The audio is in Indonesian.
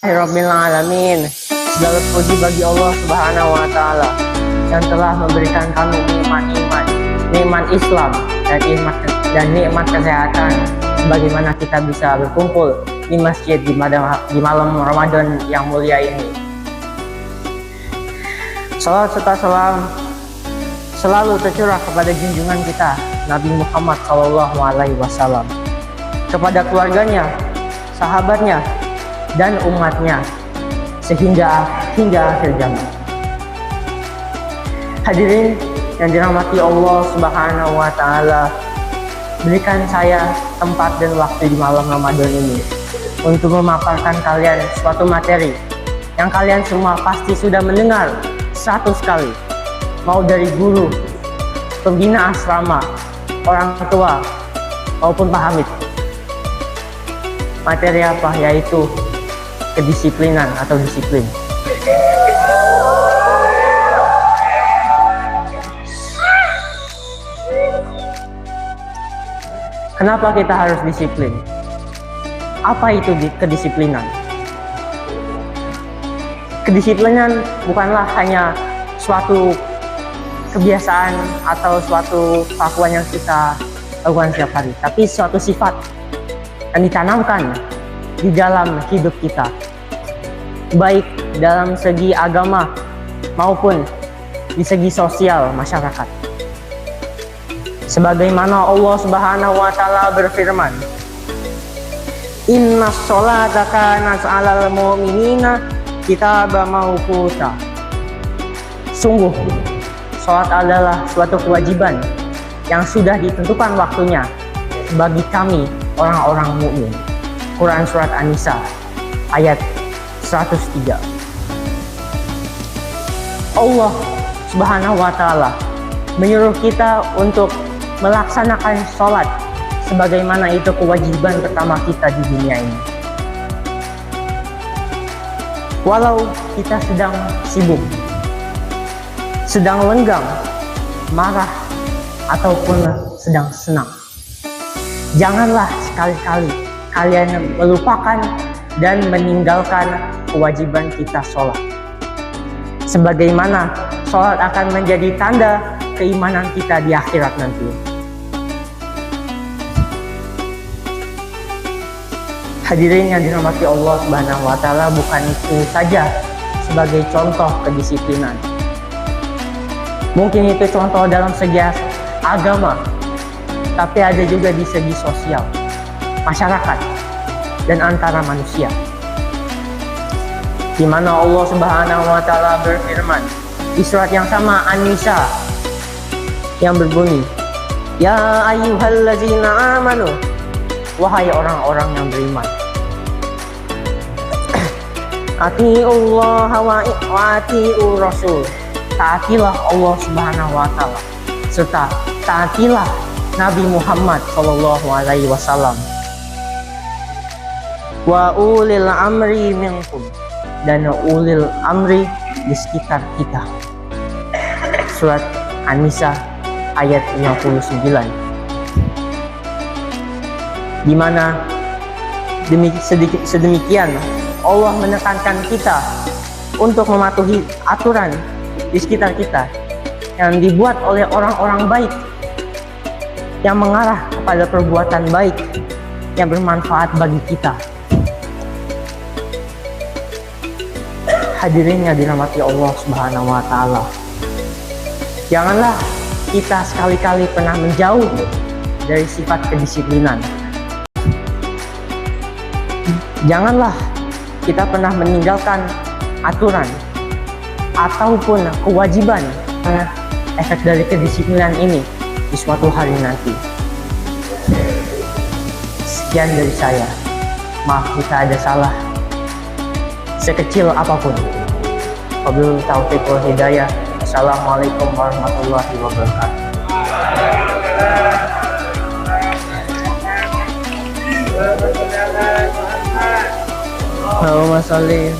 Rabbil alamin. Segala puji bagi Allah Subhanahu wa taala yang telah memberikan kami nikmat iman, nikmat Islam dan nikmat kesehatan sebagaimana kita bisa berkumpul di masjid di malam Ramadan yang mulia ini. Salam serta salam selalu tercurah kepada junjungan kita Nabi Muhammad SAW, kepada keluarganya, sahabatnya, dan umatnya hingga akhir zaman. Hadirin yang dirahmati Allah Subhanahu wa taala, berikan saya tempat dan waktu di malam Ramadan ini untuk memaparkan kalian suatu materi yang kalian semua pasti sudah mendengar 100 kali, mau dari guru, pembina asrama, orang tua, maupun Pak Hamid. Materi apa? Yaitu kedisiplinan atau disiplin. Kenapa kita harus disiplin? Apa itu kedisiplinan? Kedisiplinan bukanlah hanya suatu kebiasaan atau suatu kelakuan yang kita lakukan setiap hari, tapi suatu sifat yang ditanamkan di dalam hidup kita, baik dalam segi agama maupun di segi sosial masyarakat. Sebagaimana Allah Subhanahu wa taala berfirman, "Innas sholata kanat 'alal mu'minina kitaban mawquta." Sungguh, sholat adalah suatu kewajiban yang sudah ditentukan waktunya bagi kami orang-orang mukmin. Quran Surat An-Nisa ayat 103. Allah Subhanahu wa taala menyuruh kita untuk melaksanakan sholat sebagaimana itu kewajiban pertama kita di dunia ini. Walau kita sedang sibuk, sedang lenggang, marah, ataupun sedang senang, janganlah sekali-kali kalian melupakan dan meninggalkan kewajiban kita sholat. Sebagaimana sholat akan menjadi tanda keimanan kita di akhirat nanti. Hadirin yang dirahmati Allah Subhanahu wa taala, bukan itu saja sebagai contoh kedisiplinan. Mungkin itu contoh dalam segi agama, tapi ada juga di segi sosial, masyarakat, dan antara manusia, di mana Allah Subhanahu wa taala berfirman di surat yang sama, An-Nisa, yang berbunyi, "Ya ayyuhallazina amanu," wahai orang-orang yang beriman, "Atiullaha wa atiur rasul," taatilah Allah Subhanahu wa taala serta taatilah Nabi Muhammad SAW. "Wa ulil amri minkum," dan ulil amri di sekitar kita. Surat An-Nisa ayat 59. Di mana sedemikian Allah menekankan kita untuk mematuhi aturan di sekitar kita yang dibuat oleh orang-orang baik, yang mengarah kepada perbuatan baik yang bermanfaat bagi kita. Hadirin yang dirahmati Allah Subhanahu wa taala, janganlah kita sekali-kali pernah menjauh dari sifat kedisiplinan. Janganlah kita pernah meninggalkan aturan ataupun kewajiban karena efek dari kedisiplinan ini di suatu hari nanti. Sekian dari saya. Maaf jika ada salah sekecil apapun. Wabillahi taufiq wal hidayah. Assalamualaikum warahmatullahi wabarakatuh. Allahumma sholli